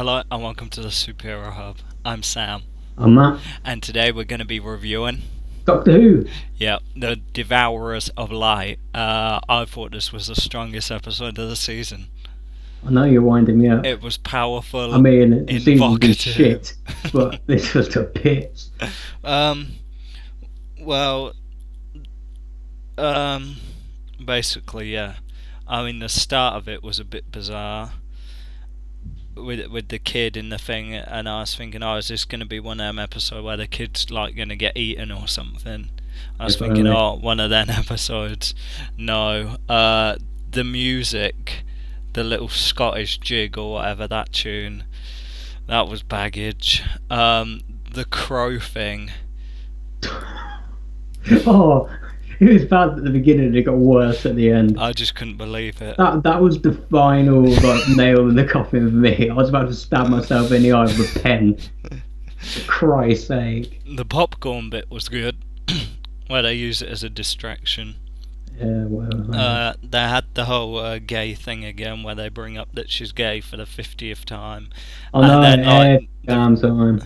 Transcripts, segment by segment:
Hello and welcome to the Superhero Hub. I'm Sam, I'm Matt. and today we're going to be reviewing, Doctor Who. The Devourers of Light. I thought this was the strongest episode of the season. I know you're winding me up. It was I powerful, mean, the season's been invocative. shit, but this was the pits. um, well, um, basically, yeah. I mean, the start of it was a bit bizarre. With the kid in the thing, and I was thinking, oh, is this going to be one of them episodes where the kid's like going to get eaten or something? I was If thinking, only. oh, one of them episodes. No, the music, the little Scottish jig or whatever, that tune, that was baggage. The crow thing. Oh, it was bad at the beginning and it got worse at the end. I just couldn't believe it. That was the final nail in the coffin for me. I was about to stab myself in the eye with a pen. For Christ's sake. The popcorn bit was good, where they use it as a distraction. Yeah, well. They had the whole gay thing again, where they bring up that she's gay for the 50th time, I and know, then every damn time.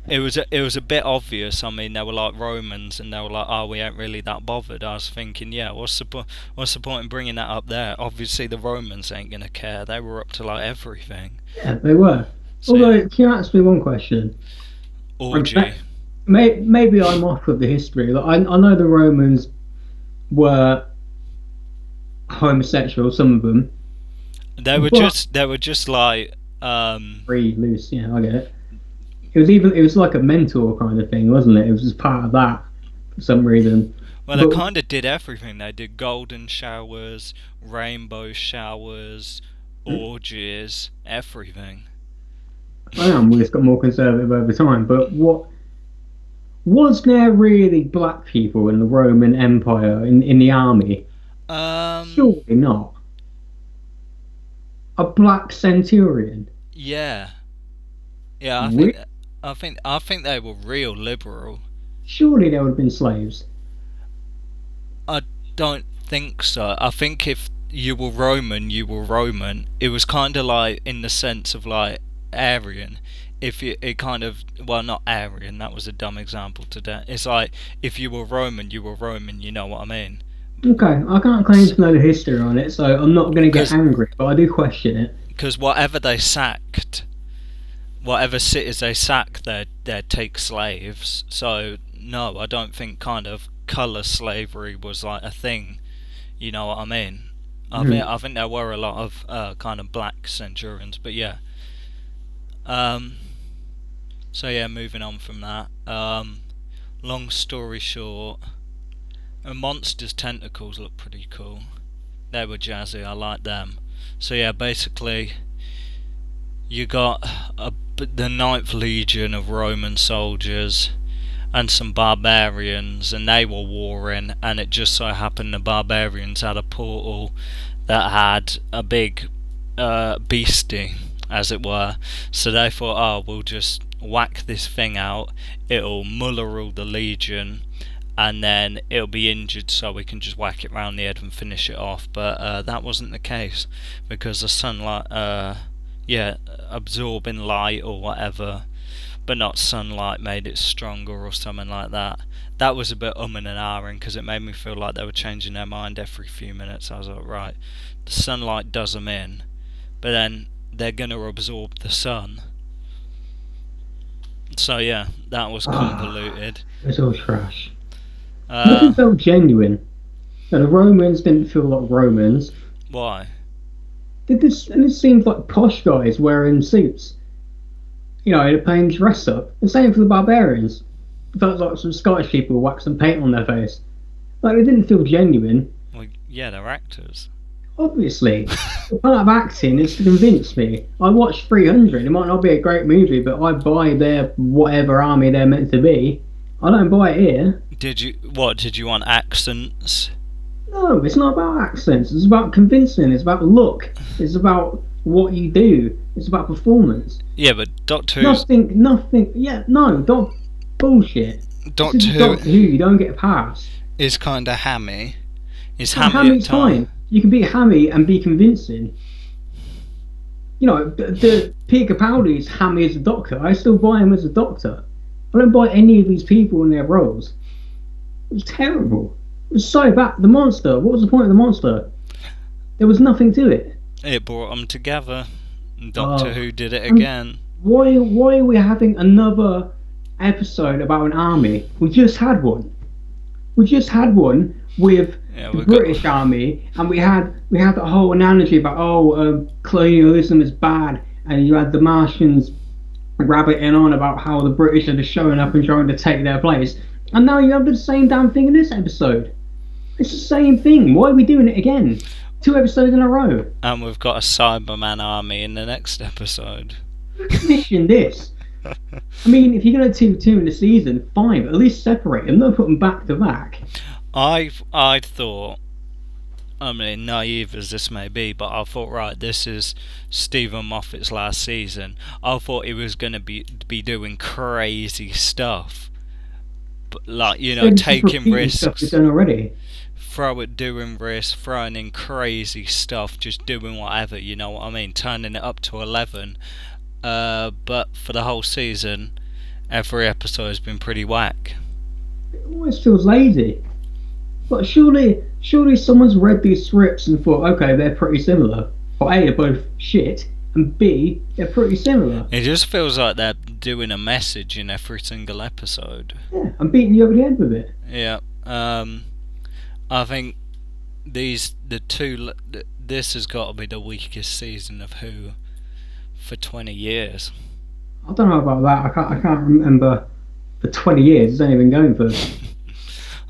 it was a bit obvious. I mean, they were like Romans, and they were like, "Oh, we ain't really that bothered." I was thinking, yeah, what's the point in bringing that up there? Obviously, the Romans ain't gonna care. They were up to like everything. Yeah, they were. So Although, yeah, can you ask me one question? orgy. Maybe I'm off with the history. Like, I know the Romans were homosexual, some of them, but They were just like free, loose. Yeah, I get it. It was like a mentor kind of thing, wasn't it? It was just part of that for some reason. well, they But kind of did everything. They did golden showers, rainbow showers, orgies, everything. I am. We just got more conservative over time. But what was there really black people in the Roman Empire in the army? Um, Surely not. A black centurion. yeah, yeah. Re- I think they were real liberal. Surely there would have been slaves. I don't think so. I think if you were Roman, you were Roman. It was kind of like in the sense of like Aryan. If you, it kind of, well, not Aryan. That was a dumb example today. It's like if you were Roman, you were Roman. You know what I mean? Okay, I can't claim to know the history on it, so I'm not going to get Because angry, but I do question it. whatever they sacked, whatever cities they sack, they take slaves. So no, I don't think kind of colour slavery was like a thing. You know what I mean? Hmm. I think there were a lot of kind of black centurions, but yeah. Um, so yeah, moving on from that. Long story short, a monster's tentacles look pretty cool. They were jazzy. I like them. So yeah, basically, you got the Ninth Legion of Roman soldiers and some barbarians, and they were warring, and it just so happened the barbarians had a portal that had a big beastie, as it were. So they thought, oh, we'll just whack this thing out, it'll muller all the legion, and then it'll be injured, so we can just whack it round the head and finish it off. But that wasn't the case, because the sunlight, absorbing light or whatever, but not sunlight, made it stronger or something like that. That was a bit and ahhing, because it made me feel like they were changing their mind every few minutes. I was like, right, the sunlight does them in, but then they're going to absorb the sun. So yeah, that was Ah, convoluted. it was all trash. Uh, Nothing felt genuine. Now, the Romans didn't feel like Romans. why? Did this? And it seemed like posh guys wearing suits. You know, they're playing dress up. The same for the barbarians. It felt like some Scottish people waxed some paint on their face. Like, it didn't feel genuine. Well, yeah, they're actors. Obviously, the part of acting is to convince me. I watched 300. It might not be a great movie, but I buy their whatever army they're meant to be. I don't buy it here. Did you want accents? No, it's not about accents. It's about convincing. It's about look. It's about what you do. It's about performance. Yeah, but Doctor Who's Nothing. Yeah, no, don't bullshit. This Doctor is Who Doctor Who. You don't get a pass. is kind of hammy. It's No, hammy at Hammy's time. fine. You can be hammy and be convincing. the Peter Capaldi's Hammy as a doctor. I still buy him as a doctor. I don't buy any of these people in their roles. It was terrible. It was so bad. The monster. What was the point of the monster? There was nothing to it. It brought them together. Doctor Oh, Who did it and again. why are we having another episode about an army? We just had one. We just had one with Yeah, the we got. British Army, and we had the whole analogy about colonialism is bad, and you had the Martians rabbiting on about how the British are just showing up and trying to take their place, and now you have the same damn thing in this episode. It's the same thing. Why are we doing it again? 2 episodes in a row. And we've got a Cyberman army in the next episode. Commission this. I mean, if you're going to do two in the season, fine, but at least separate them. Don't put them back to back. I thought, I mean, naive as this may be, but I thought, right, this is Stephen Moffat's last season. I thought he was going to be doing crazy stuff, but like taking Stuff we've risks, done already. doing risks, throwing in crazy stuff, just doing whatever. You know what I mean? Turning it up to 11. But for the whole season, every episode has been pretty whack. It always feels lazy. But surely someone's read these scripts and thought, okay, they're pretty similar. Or A, they're both shit, and B, they're pretty similar. It just feels like they're doing a message in every single episode. Yeah, I'm beating you over the head with it. Yeah. I think this has got to be the weakest season of Who for 20 years. I don't know about that. I can't remember for 20 years. It's only been going for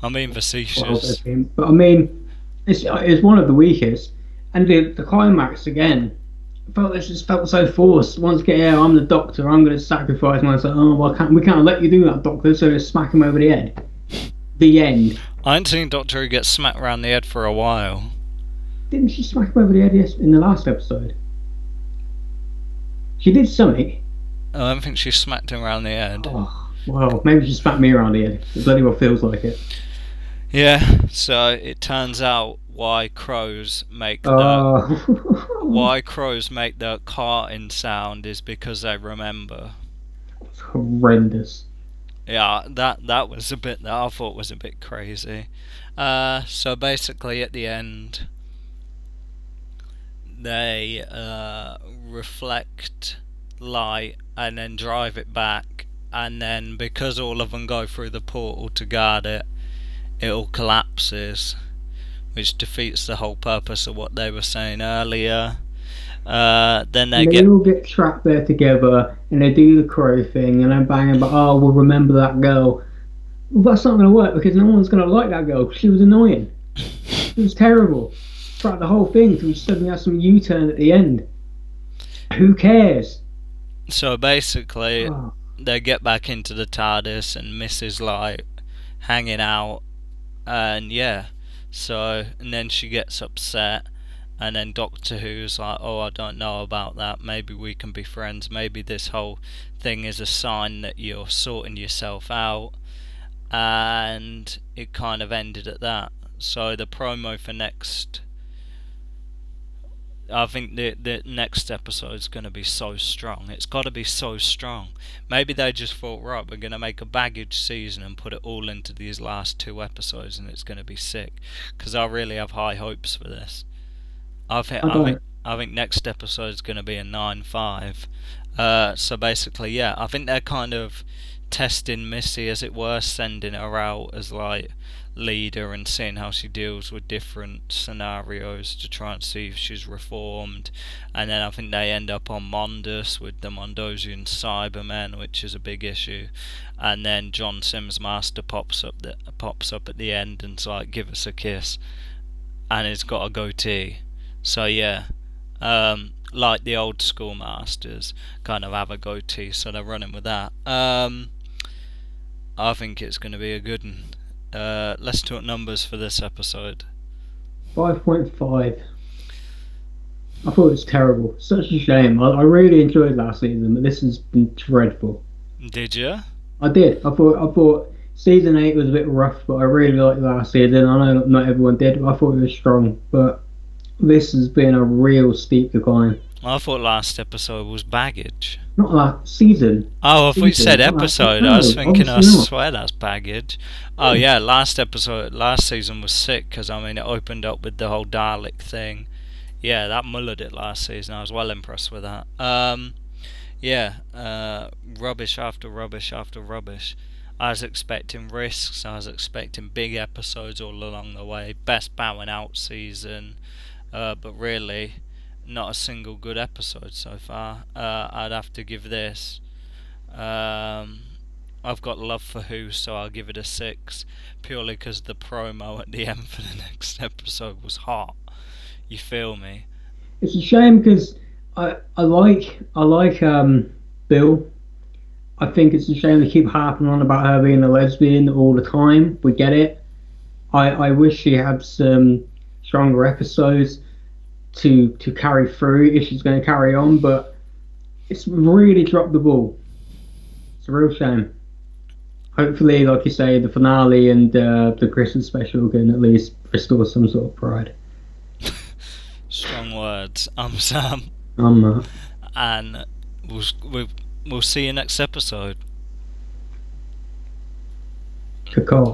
I mean, facetious. but I mean, it's one of the weakest. And the climax again, just felt so forced. Once again, yeah, I'm the doctor. I'm going to sacrifice myself. Oh, well, we can't let you do that, doctor. So just smack him over the head. The end. I ain't seen Doctor Who get smacked around the head for a while. Didn't she smack him over the head in the last episode? She did something. I don't think she smacked him around the head. Oh, well, maybe she smacked me around the head. It bloody well feels like it. Yeah, so it turns out why crows make the carting sound is because they remember. It's horrendous. Yeah, that was a bit that I thought was a bit crazy. So basically at the end they reflect light and then drive it back, and then because all of them go through the portal to guard it, it all collapses, which defeats the whole purpose of what they were saying earlier. Then they all get trapped there together, and they do the crow thing, and then bang, but oh, we'll remember that girl. Well, that's not going to work because no one's going to like that girl. She was annoying. It was terrible. Throughout the whole thing, so we suddenly have some U-turn at the end. Who cares? So basically, they get back into the TARDIS, and Mrs. Light hanging out, and yeah. So and then she gets upset. And then Doctor Who's like, oh, I don't know about that. Maybe we can be friends. Maybe this whole thing is a sign that you're sorting yourself out. And it kind of ended at that. So the promo for next... I think the next episode is going to be so strong. It's got to be so strong. Maybe they just thought, right, we're going to make a baggage season and put it all into these last 2 episodes, and it's going to be sick. Because I really have high hopes for this. I think next episode is going to be a 9/5. So basically, yeah, I think they're kind of testing Missy, as it were, sending her out as like leader and seeing how she deals with different scenarios to try and see if she's reformed. And then I think they end up on Mondus with the Mondosian Cybermen, which is a big issue. And then John Sims Master pops up at the end and's like, give us a kiss, and he's got a goatee. So yeah, like the old school masters kind of have a goatee, so they're running with that. I think it's going to be a good one. Let's talk numbers for this episode. 5.5. I thought it was terrible. Such a shame. I really enjoyed last season, but this has been dreadful. Did you? I did. I thought season 8 was a bit rough, but I really liked last season. I know not everyone did, but I thought it was strong. But this has been a real steep decline. I thought last episode was baggage. Not like season. Oh, I thought you said Season. Not like, episode. I was no, thinking, I obviously not. swear that's baggage. Oh Yeah. yeah, last season was sick because I mean it opened up with the whole Dalek thing. Yeah, that mullered it last season. I was well impressed with that. Yeah, rubbish after rubbish after rubbish. I was expecting risks. I was expecting big episodes all along the way. Best bowing out season, but really, not a single good episode so far. I'd have to give this. Um, I've got love for Who, so I'll give it a 6, purely because the promo at the end for the next episode was hot. You feel me? It's a shame because I like Bill. I think it's a shame they keep harping on about her being a lesbian all the time. We get it. I wish she had some stronger episodes to carry through if she's going to carry on, but it's really dropped the ball. It's a real shame. Hopefully, like you say, the finale and the Christmas special can at least restore some sort of pride. Strong words. I'm Sam, I'm and we'll, we'll see you next episode. Kakar.